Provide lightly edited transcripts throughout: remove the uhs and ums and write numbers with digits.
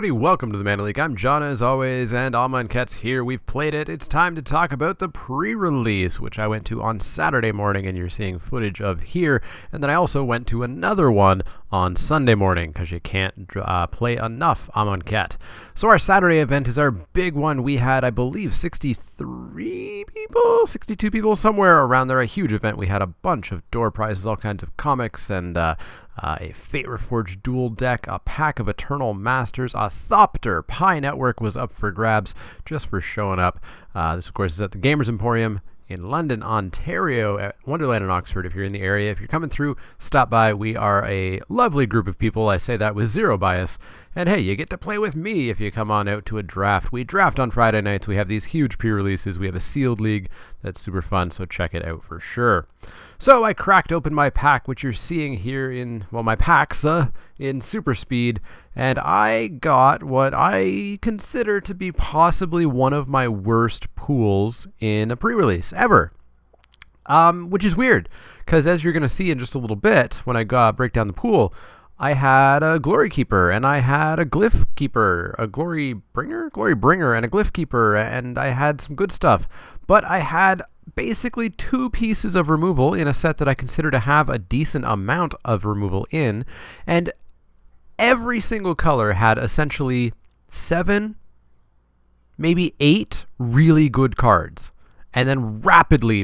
everybody, welcome to the Leek. I'm John as always, and Amonkhet's here. We've played it. It's time to talk about the pre-release, which I went to on Saturday morning, and you're seeing footage of here. And then I also went to another one on Sunday morning, because you can't play enough Amonkhet. So our Saturday event is our big one. We had, I believe, 63 people, 62 people, somewhere around there. A huge event. We had a bunch of door prizes, all kinds of comics, and a Fate Reforged dual deck, a pack of Eternal Masters, a Thopter. Pi Network was up for grabs just for showing up. This, of course, is at the Gamers Emporium in London, Ontario, at Wonderland in Oxford. If you're in the area, if you're coming through, stop by. We are a lovely group of people. I say that with zero bias. And hey, you get to play with me if you come on out to a draft. We draft on Friday nights. We have these huge pre-releases. We have a sealed league that's super fun, so check it out for sure. So I cracked open my pack, which you're seeing here in, well, my packs in super speed, and I got what I consider to be possibly one of my worst pools in a pre-release ever. Which is weird, because as you're going to see in just a little bit, when I break down the pool, I had a Glory Keeper, and I had a Glyph Keeper, a Glory Bringer, and a Glyph Keeper, and I had some good stuff. But I had basically two pieces of removal in a set that I consider to have a decent amount of removal in, and every single color had essentially 7, maybe 8 really good cards, and then rapidly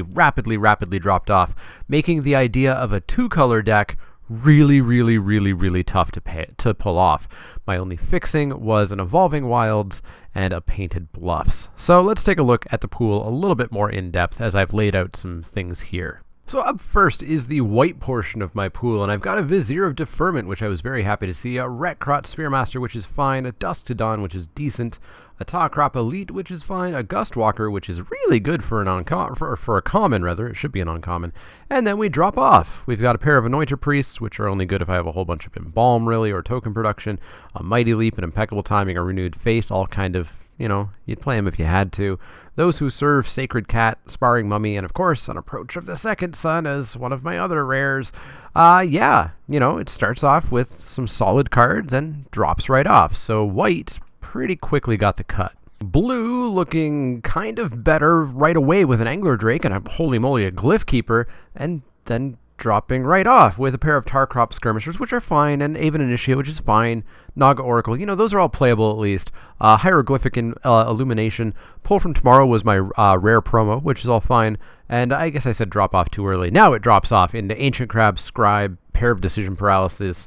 dropped off, making the idea of a 2-color deck really tough to pull off. My only fixing was an Evolving Wilds and a Painted Bluffs. So let's take a look at the pool a little bit more in depth as I've laid out some things here. So up first is the white portion of my pool, and I've got a Vizier of Deferment, which I was very happy to see, a Retkrot Spearmaster, which is fine, a Dusk to Dawn, which is decent, a Tawkrop Elite, which is fine, a Gustwalker, which is really good for a common, rather. It should be an uncommon. And then we drop off. We've got a pair of Anointer Priests, which are only good if I have a whole bunch of Embalm, really, or token production, a Mighty Leap, an Impeccable Timing, a Renewed Faith, all kind of, you know, you'd play them if you had to. Those Who Serve, Sacred Cat, Sparring Mummy, and of course, an Approach of the Second Sun as one of my other rares. Yeah, you know, it starts off with some solid cards and drops right off. So white pretty quickly got the cut. Blue looking kind of better right away with an Angler Drake and a holy moly, a Glyph Keeper, and then dropping right off with a pair of Tarkrop Skirmishers, which are fine, and Aven Initiate, which is fine, Naga Oracle, you know, those are all playable at least. Hieroglyphic Illumination, Pull from Tomorrow was my rare promo, which is all fine, and I guess I said drop off too early. Now it drops off into Ancient Crab, Scribe, pair of Decision Paralysis,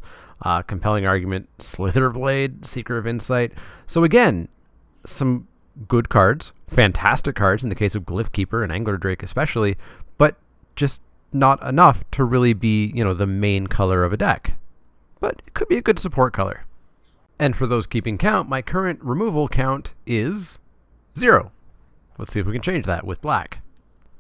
Compelling Argument, Slither Blade, Seeker of Insight. So again, some good cards, fantastic cards in the case of Glyph Keeper and Angler Drake especially, but just not enough to really be, you know, the main color of a deck. But it could be a good support color. And for those keeping count, my current removal count is 0. Let's see if we can change that with black.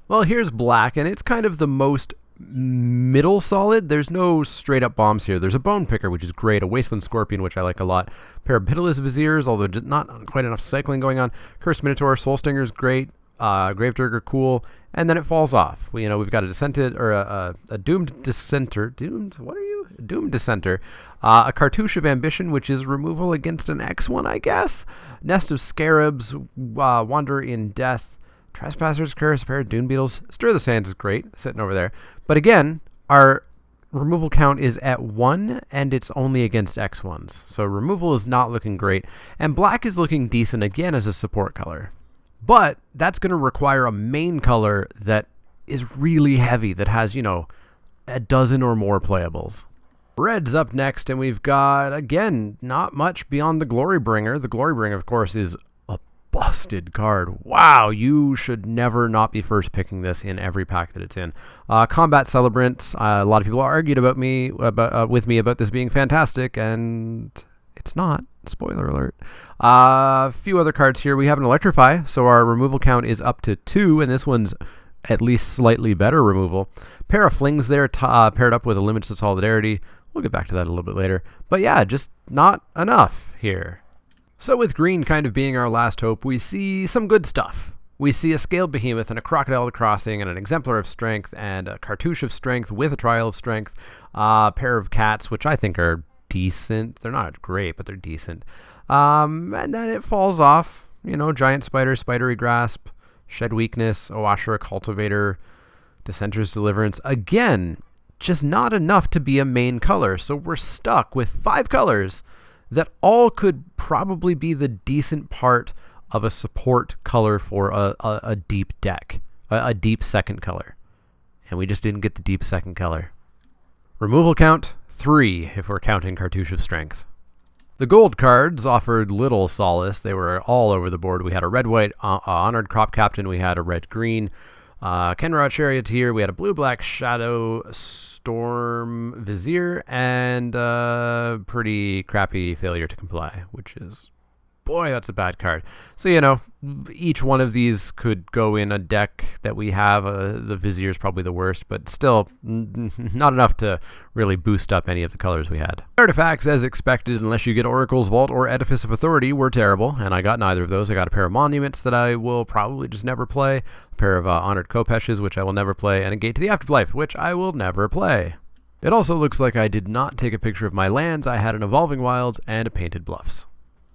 Well, here's black, and it's kind of the most middle solid. There's no straight up bombs here. There's a Bone Picker, which is great, a Wasteland Scorpion, which I like a lot, a pair of Pitiless Viziers, although not quite enough cycling going on, Cursed Minotaur, Soul Stinger's great, Gravedigger cool, and then it falls off. We've got a Dissented, or a Doomed Dissenter, Doomed Dissenter, a Cartouche of Ambition, which is removal against an X1, I guess, Nest of Scarabs, Wander in Death, Trespasser's Curse, a pair of Dune Beetles. Stir the Sands is great, sitting over there. But again, our removal count is at 1, and it's only against X1s. So removal is not looking great. And black is looking decent again as a support color. But that's going to require a main color that is really heavy, that has, you know, a dozen or more playables. Red's up next, and we've got, again, not much beyond the Glory Bringer. The Glory Bringer, of course, is busted card. Wow, you should never not be first picking this in every pack that it's in. Combat Celebrant. A lot of people argued with me about this being fantastic, and it's not. Spoiler alert. A few other cards here. We have an Electrify, so our removal count is up to 2, and this one's at least slightly better removal. Pair of Flings there, paired up with a Limits to Solidarity. We'll get back to that a little bit later. But yeah, just not enough here. So with green kind of being our last hope, we see some good stuff. We see a Scaled Behemoth and a Crocodile of the Crossing and an Exemplar of Strength and a Cartouche of Strength with a Trial of Strength, a pair of Cats, which I think are decent. They're not great, but they're decent. And then it falls off. You know, Giant Spider, Spidery Grasp, Shed Weakness, Oashra Cultivator, Dissenter's Deliverance. Again, just not enough to be a main color. So we're stuck with 5 colors that all could probably be the decent part of a support color for a deep deck, a deep second color. And we just didn't get the deep second color. Removal count, 3 if we're counting Cartouche of Strength. The gold cards offered little solace. They were all over the board. We had a red-white Honored Crop Captain. We had a red-green Kenra Charioteer. We had a blue-black Shadow Storm Vizier. And a pretty crappy Failure to Comply, which is... boy, that's a bad card. So, you know, each one of these could go in a deck that we have. The Vizier is probably the worst, but still not enough to really boost up any of the colors we had. Artifacts, as expected, unless you get Oracle's Vault or Edifice of Authority, were terrible, and I got neither of those. I got a pair of Monuments that I will probably just never play, a pair of Honored Kopeshes, which I will never play, and a Gate to the Afterlife, which I will never play. It also looks like I did not take a picture of my lands. I had an Evolving Wilds and a Painted Bluffs.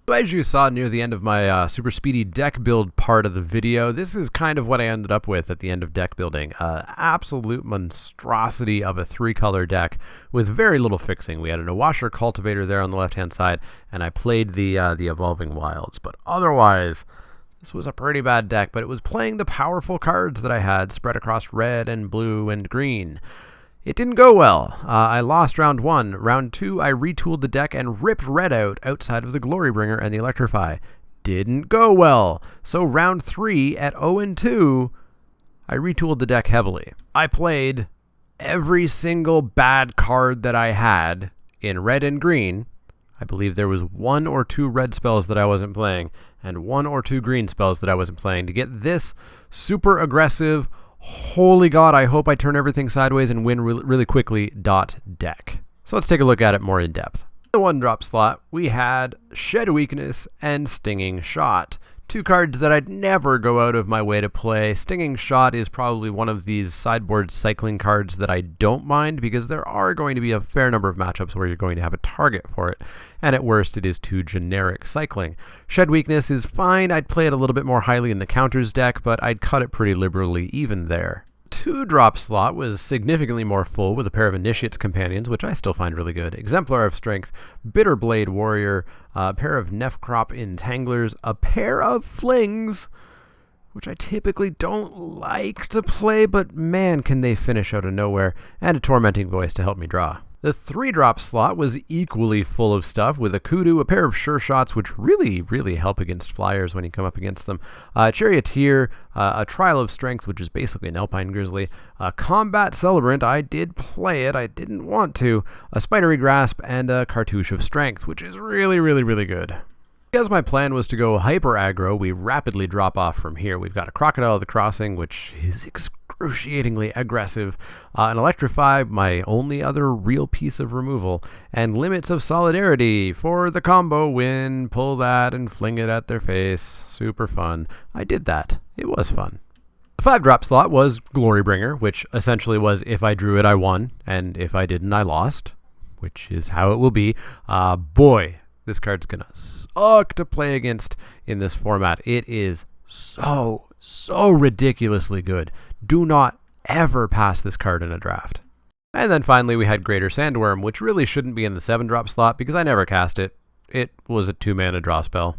So as you saw near the end of my super speedy deck build part of the video, this is kind of what I ended up with at the end of deck building. Absolute monstrosity of a 3-color deck with very little fixing. We had an Oashra Cultivator there on the left-hand side, and I played the Evolving Wilds. But otherwise, this was a pretty bad deck, but it was playing the powerful cards that I had spread across red and blue and green. It didn't go well. I lost round 1. Round 2, I retooled the deck and ripped red out outside of the Glorybringer and the Electrify. Didn't go well. So round 3, at 0-2, I retooled the deck heavily. I played every single bad card that I had in red and green. I believe there was 1 or 2 red spells that I wasn't playing, and 1 or 2 green spells that I wasn't playing to get this super aggressive, holy God, I hope I turn everything sideways and win really quickly deck. So let's take a look at it more in depth. In the 1-drop slot, we had Shed Weakness and Stinging Shot. 2 cards that I'd never go out of my way to play. Stinging Shot is probably one of these sideboard cycling cards that I don't mind because there are going to be a fair number of matchups where you're going to have a target for it. And at worst, it is too generic cycling. Shed Weakness is fine. I'd play it a little bit more highly in the counters deck, but I'd cut it pretty liberally even there. 2-drop slot was significantly more full with a pair of Initiate's Companions, which I still find really good. Exemplar of Strength, Bitterblade Warrior, a pair of Nefcrop Entanglers, a pair of Flings, which I typically don't like to play, but man, can they finish out of nowhere, and a Tormenting Voice to help me draw. The 3-drop slot was equally full of stuff, with a Kudu, a pair of Sure Shots, which really help against flyers when you come up against them, a Charioteer, a Trial of Strength, which is basically an Alpine Grizzly, a Combat Celebrant, I did play it, I didn't want to, a Spidery Grasp, and a Cartouche of Strength, which is really good. Because my plan was to go hyper aggro, we rapidly drop off from here. We've got a Crocodile of the Crossing, which is excruciatingly aggressive, an Electrify, my only other real piece of removal, and Limits of Solidarity for the combo win. Pull that and fling it at their face. Super fun. I did that. It was fun. The 5-drop slot was Glorybringer, which essentially was if I drew it, I won, and if I didn't, I lost, which is how it will be. Boy, this card's gonna suck to play against in this format. It is so ridiculously good. Do not ever pass this card in a draft. And then finally we had Greater Sandworm, which really shouldn't be in the 7-drop slot because I never cast it. It was a 2-mana draw spell.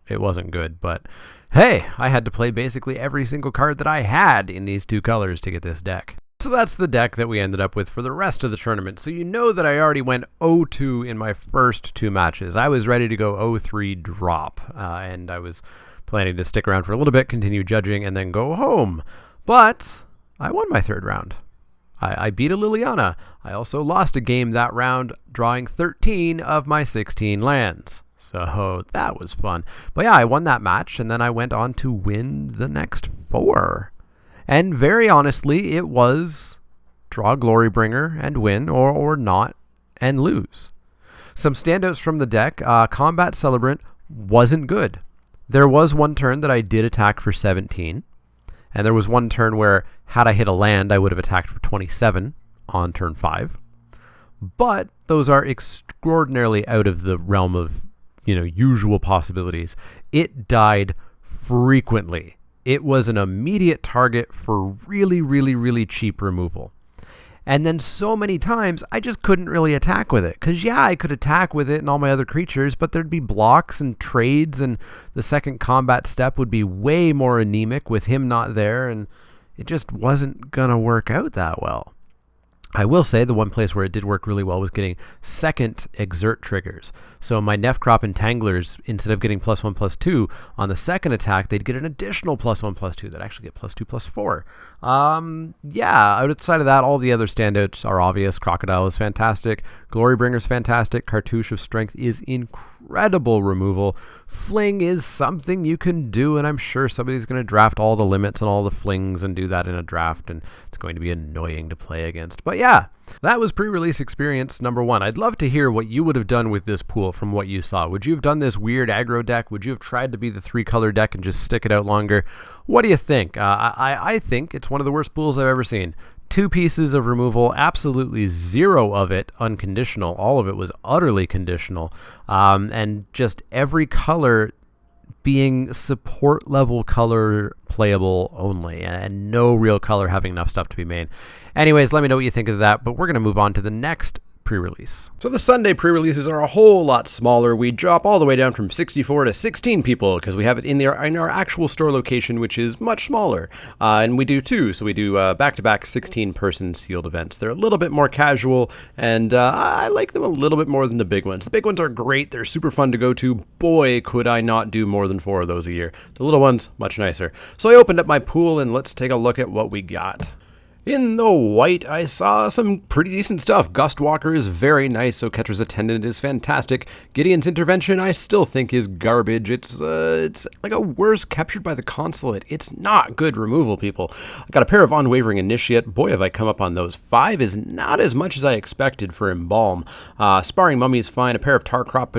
It wasn't good, but hey, I had to play basically every single card that I had in these 2 colors to get this deck. So that's the deck that we ended up with for the rest of the tournament. So you know that I already went 0-2 in my first 2 matches. I was ready to go 0-3 drop, and I was planning to stick around for a little bit, continue judging, and then go home. But I won my 3rd round. I beat a Liliana. I also lost a game that round, drawing 13 of my 16 lands. So that was fun. But yeah, I won that match, and then I went on to win the next 4. And very honestly, it was draw Glorybringer and win, or not and lose. Some standouts from the deck. Combat Celebrant wasn't good. There was one turn that I did attack for 17. And there was one turn where, had I hit a land, I would have attacked for 27 on turn 5. But those are extraordinarily out of the realm of usual possibilities, it died frequently. It was an immediate target for really, really, really cheap removal. And then so many times, I just couldn't really attack with it. Because, yeah, I could attack with it and all my other creatures, but there'd be blocks and trades, and the second combat step would be way more anemic with him not there, and it just wasn't going to work out that well. I will say the one place where it did work really well was getting second exert triggers. So my Nefcrop Entanglers, instead of getting +1/+2 on the second attack, they'd get an additional +1/+2. They'd actually get +2/+4. Outside of that, all the other standouts are obvious. Crocodile is fantastic. Glorybringer's fantastic. Cartouche of Strength is incredible removal. Fling is something you can do, and I'm sure somebody's going to draft all the limits and all the flings and do that in a draft, and it's going to be annoying to play against. But yeah, that was pre-release experience number 1. I'd love to hear what you would have done with this pool from what you saw. Would you have done this weird aggro deck? Would you have tried to be the 3-color deck and just stick it out longer? What do you think? I think it's one of the worst pools I've ever seen. 2 pieces of removal, absolutely 0 of it unconditional. All of it was utterly conditional. And just every color being support level color playable only, and no real color having enough stuff to be made. Anyways, let me know what you think of that, but we're going to move on to the next pre-release. So the Sunday pre-releases are a whole lot smaller. We drop all the way down from 64 to 16 people because we have it in our actual store location, which is much smaller. And we do 2, so we do back-to-back 16-person sealed events. They're a little bit more casual, and I like them a little bit more than the big ones. The big ones are great. They're super fun to go to. Boy, could I not do more than 4 of those a year. The little ones, much nicer. So I opened up my pool, and let's take a look at what we got. In the white, I saw some pretty decent stuff. Gustwalker is very nice, so Ketra's Attendant is fantastic. Gideon's Intervention I still think is garbage. It's like a worse Captured by the Consulate. It's not good removal, people. I got a pair of Unwavering Initiate. Boy, have I come up on those. 5 is not as much as I expected for Embalm. Sparring Mummy is fine. A pair of Tar Crop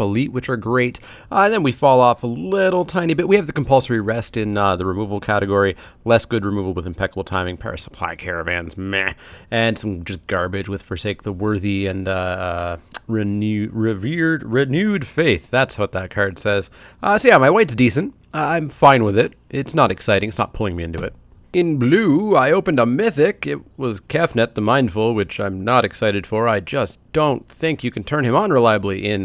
Elite, which are great. And then we fall off a little tiny bit. We have the Compulsory Rest in the removal category. Less good removal with Impeccable Timing. Supply Caravans, meh, and some just garbage with Forsake the Worthy and Renewed Faith. That's what that card says. So yeah, my white's decent. I'm fine with it. It's not exciting. It's not pulling me into it. In blue, I opened a Mythic. It was Kefnet the Mindful, which I'm not excited for. I just don't think you can turn him on reliably in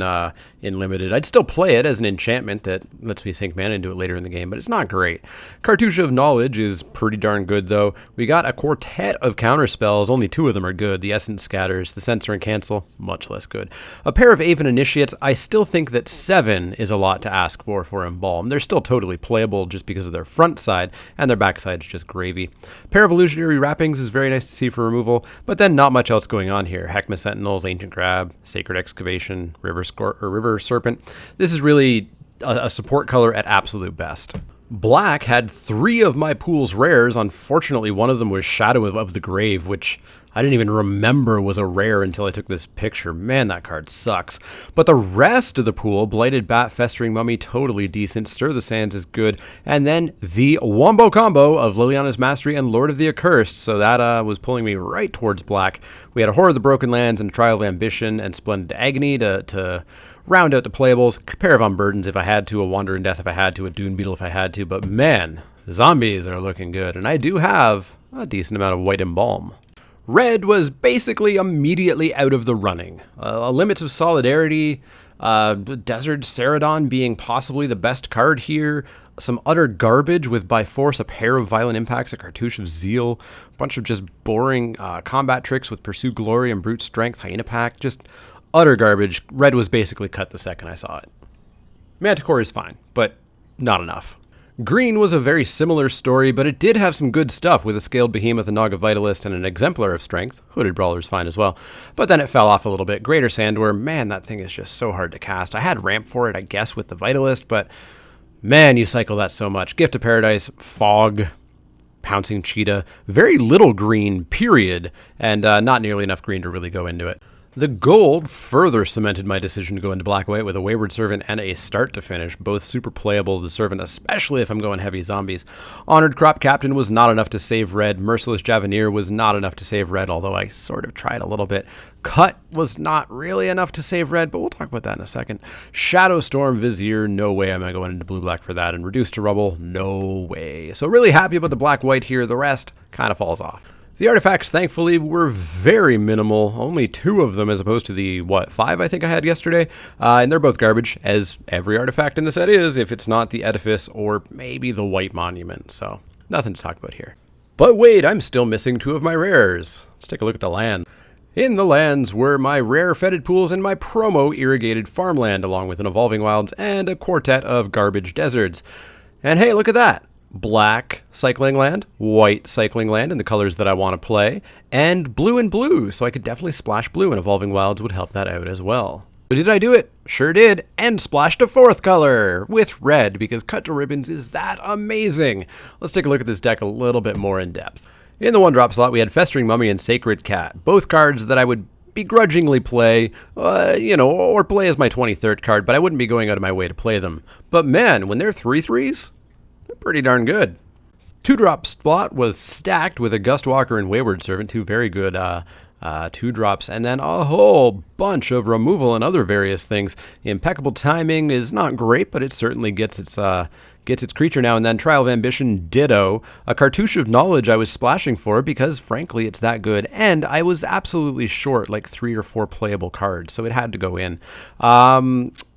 Limited. I'd still play it as an enchantment that lets me sink mana into it later in the game, but it's not great. Cartouche of Knowledge is pretty darn good, though. We got a quartet of counterspells. Only 2 of them are good. The Essence Scatters, the Censor and Cancel, much less good. A pair of Aven Initiates. I still think that 7 is a lot to ask for Embalm. They're still totally playable just because of their front side, and their back side's just gravy. Pair of Illusionary Wrappings is very nice to see for removal, but then not much else going on here. Heckma Sentinels, Ancient Crab, Sacred Excavation, River Serpent. This is really a support color at absolute best. Black had 3 of my pool's rares. Unfortunately, one of them was Shadow of the Grave, which I didn't even remember was a rare until I took this picture. Man, that card sucks. But the rest of the pool, Blighted Bat, Festering Mummy, totally decent. Stir the Sands is good. And then the wombo combo of Liliana's Mastery and Lord of the Accursed. So that was pulling me right towards black. We had a Horror of the Broken Lands and a Trial of Ambition and Splendid Agony to round out the playables. A pair of Unburdens if I had to, a Wander in Death if I had to, a Dune Beetle if I had to. But man, zombies are looking good. And I do have a decent amount of white Embalm. Red was basically immediately out of the running. Limits of Solidarity, Desert Ceradon being possibly the best card here, some utter garbage with by force a pair of Violent Impacts, a Cartouche of Zeal, a bunch of just boring combat tricks with Pursue Glory and Brute Strength, Hyena Pack, just utter garbage. Red was basically cut the second I saw it. Manticore is fine, but not enough. Green was a very similar story, but it did have some good stuff with a Scaled Behemoth, a Naga Vitalist, and an Exemplar of Strength. Hooded Brawler's fine as well. But then it fell off a little bit. Greater Sandworm, man, that thing is just so hard to cast. I had ramp for it, I guess, with the Vitalist, but man, you cycle that so much. Gift of Paradise, Fog, Pouncing Cheetah, very little green, period, and not nearly enough green to really go into it. The gold further cemented my decision to go into black-white with a Wayward Servant and a Start to Finish, both super playable, the Servant, especially if I'm going heavy zombies. Honored Crop Captain was not enough to save red. Merciless Javenier was not enough to save red, although I sort of tried a little bit. Cut was not really enough to save red, but we'll talk about that in a second. Shadow Storm Vizier, no way am I going into blue-black for that, and Reduced to Rubble, no way. So really happy about the black-white here, the rest kind of falls off. The artifacts, thankfully, were very minimal. Only 2 of them as opposed to the, 5 I think I had yesterday? And they're both garbage, as every artifact in the set is, if it's not the Edifice or maybe the White Monument. So, nothing to talk about here. But wait, I'm still missing 2 of my rares. Let's take a look at the land. In the lands were my rare Fetid Pools and my promo Irrigated Farmland, along with an Evolving Wilds and a quartet of garbage deserts. And hey, look at that! Black cycling land, white cycling land in the colors that I want to play, and blue, so I could definitely splash blue, and Evolving Wilds would help that out as well. But did I do it? Sure did, and splashed a 4th color with red, because Cut to Ribbons is that amazing. Let's take a look at this deck a little bit more in depth. In the 1-drop slot, we had Festering Mummy and Sacred Cat, both cards that I would begrudgingly play, or play as my 23rd card, but I wouldn't be going out of my way to play them. But man, when they're 3/3s, pretty darn good. 2-drop slot was stacked with a Gustwalker and Wayward Servant, 2 very good 2-drops, and then a whole bunch of removal and other various things. Impeccable Timing is not great, but it certainly gets its creature now and then. Trial of Ambition, ditto. A Cartouche of Knowledge I was splashing for because, frankly, it's that good. And I was absolutely short, like 3 or 4 playable cards, so it had to go in.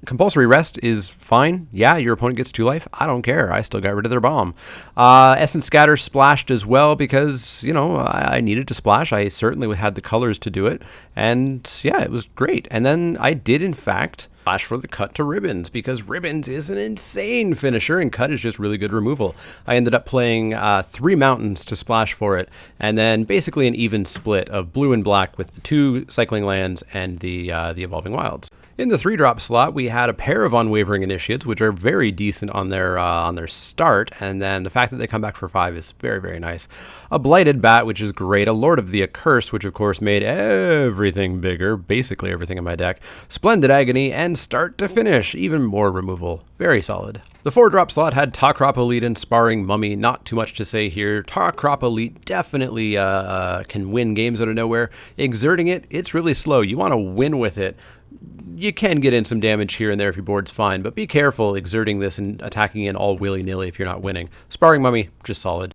Compulsory Rest is fine. Yeah, your opponent gets 2 life. I don't care. I still got rid of their bomb. Essence Scatter splashed as well because, I needed to splash. I certainly had the colors to do it. And, yeah, it was great. And then I did, in fact, splash for the Cut to Ribbons because Ribbons is an insane finisher and Cut is just really good removal. I ended up playing 3 mountains to splash for it, and then basically an even split of blue and black with the 2 cycling lands and the Evolving Wilds. In the 3-drop slot, we had a pair of Unwavering Initiates, which are very decent on their start, and then the fact that they come back for 5 is very, very nice. A Blighted Bat, which is great. A Lord of the Accursed, which of course made everything bigger, basically everything in my deck. Splendid Agony, and Start to Finish, even more removal. Very solid. The 4-drop slot had Takrop Elite and Sparring Mummy. Not too much to say here. Takrop Elite definitely can win games out of nowhere. Exerting it, it's really slow. You want to win with it. You can get in some damage here and there if your board's fine, but be careful exerting this and attacking in all willy-nilly if you're not winning. Sparring Mummy, just solid.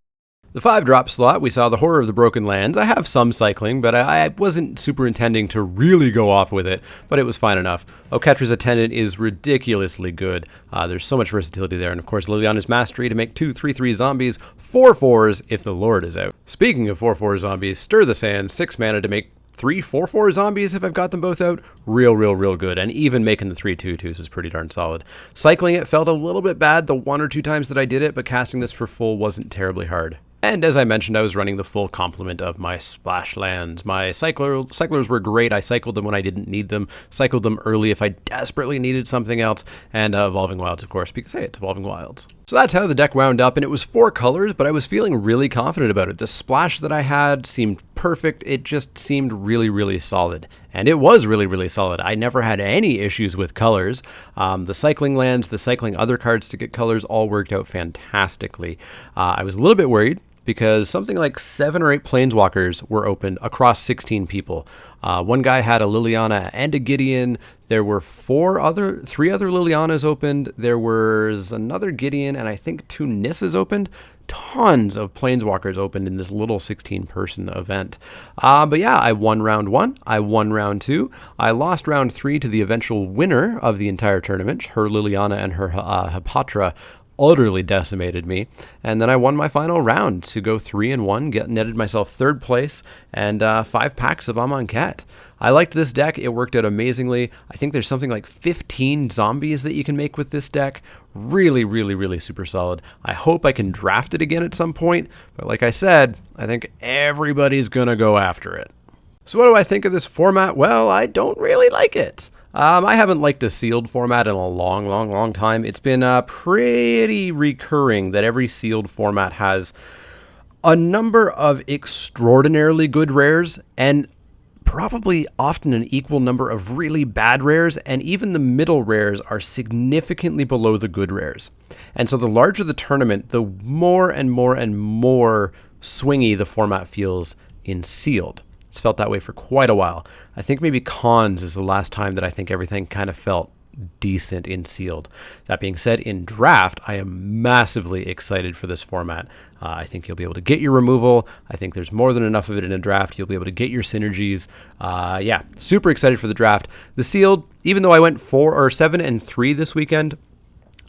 The 5-drop slot, we saw the Horror of the Broken Lands. I have some cycling, but I wasn't super intending to really go off with it, but it was fine enough. Oketra's Attendant is ridiculously good. There's so much versatility there, and of course Liliana's Mastery to make 2 3/3 zombies, 4/4s if the Lord is out. Speaking of 4/4 zombies, Stir the Sand, 6 mana to make 3 4/4 zombies if I've got them both out. Real good. And even making the 3 2/2s is pretty darn solid. Cycling it felt a little bit bad the 1 or 2 times that I did it, but casting this for full wasn't terribly hard. And as I mentioned, I was running the full complement of my splash lands. My cyclers were great. I cycled them when I didn't need them, cycled them early if I desperately needed something else, and Evolving Wilds, of course, because, hey, it's Evolving Wilds. So that's how the deck wound up, and it was 4 colors, but I was feeling really confident about it. The splash that I had seemed perfect. It just seemed really solid. And it was really solid. I never had any issues with colors. The cycling lands, the cycling other cards to get colors all worked out fantastically. I was a little bit worried because something like 7 or 8 planeswalkers were opened across 16 people. One guy had a Liliana and a Gideon. There were 3 other Lilianas opened. There was another Gideon and I think 2 Nissas opened. Tons of planeswalkers opened in this little 16-person event. But yeah, I won round 1. I won round 2. I lost round 3 to the eventual winner of the entire tournament. Her Liliana and her Hepatra utterly decimated me, and then I won my final round to go 3-1, netted myself 3rd place, and 5 packs of Amonkhet. I liked this deck. It worked out amazingly. I think there's something like 15 zombies that you can make with this deck. Really super solid. I hope I can draft it again at some point, but like I said, I think everybody's gonna go after it. So what do I think of this format? Well, I don't really like it. I haven't liked a sealed format in a long time. It's been pretty recurring that every sealed format has a number of extraordinarily good rares and probably often an equal number of really bad rares, and even the middle rares are significantly below the good rares. And so the larger the tournament, the more and more and more swingy the format feels in sealed. It's felt that way for quite a while. I think maybe cons is the last time that I think everything kind of felt decent in sealed. That being said, in draft, I am massively excited for this format. I think you'll be able to get your removal. I think there's more than enough of it in a draft. You'll be able to get your synergies. Yeah, super excited for the draft. The sealed, even though I went 7-3 this weekend,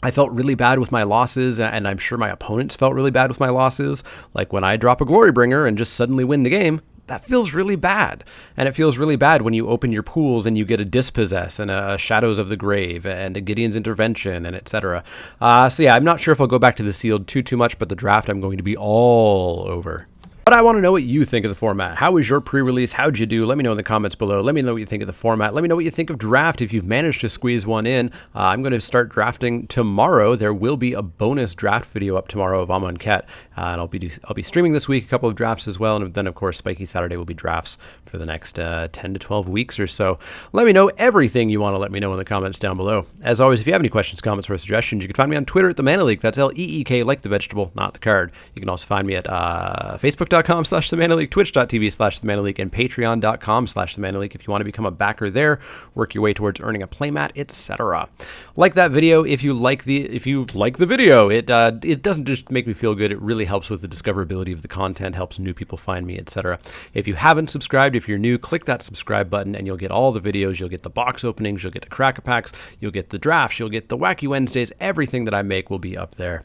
I felt really bad with my losses, and I'm sure my opponents felt really bad with my losses. Like when I drop a Glorybringer and just suddenly win the game, that feels really bad. And it feels really bad when you open your pools and you get a Dispossess and a Shadows of the Grave and a Gideon's Intervention and etc. So yeah, I'm not sure if I'll go back to the sealed too much, but the draft I'm going to be all over. But I want to know what you think of the format. How was your pre-release? How'd you do? Let me know in the comments below. Let me know what you think of the format. Let me know what you think of draft if you've managed to squeeze one in. I'm going to start drafting tomorrow. There will be a bonus draft video up tomorrow of Amonkhet. And I'll be streaming this week a couple of drafts as well. And then, of course, Spiky Saturday will be drafts for the next 10 to 12 weeks or so. Let me know everything you want to let me know in the comments down below. As always, if you have any questions, comments, or suggestions, you can find me on Twitter at the Mana Leek. That's Leek, like the vegetable, not the card. You can also find me at Facebook.com/TheManaLeak, Twitch.tv/TheManaLeak, and Patreon.com/TheManaLeak if you want to become a backer there, work your way towards earning a playmat, etc. Like that video if you like the video. It doesn't just make me feel good, it really helps with the discoverability of the content, helps new people find me, etc. If you haven't subscribed, if you're new, click that subscribe button and you'll get all the videos. You'll get the box openings, you'll get the crack-a-packs, you'll get the drafts, you'll get the Wacky Wednesdays. Everything that I make will be up there.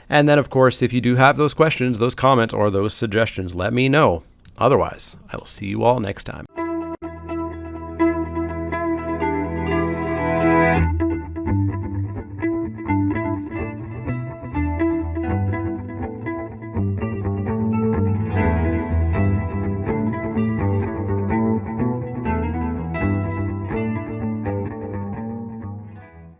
And then, of course, if you do have those questions, those comments, or those suggestions, let me know. Otherwise, I will see you all next time.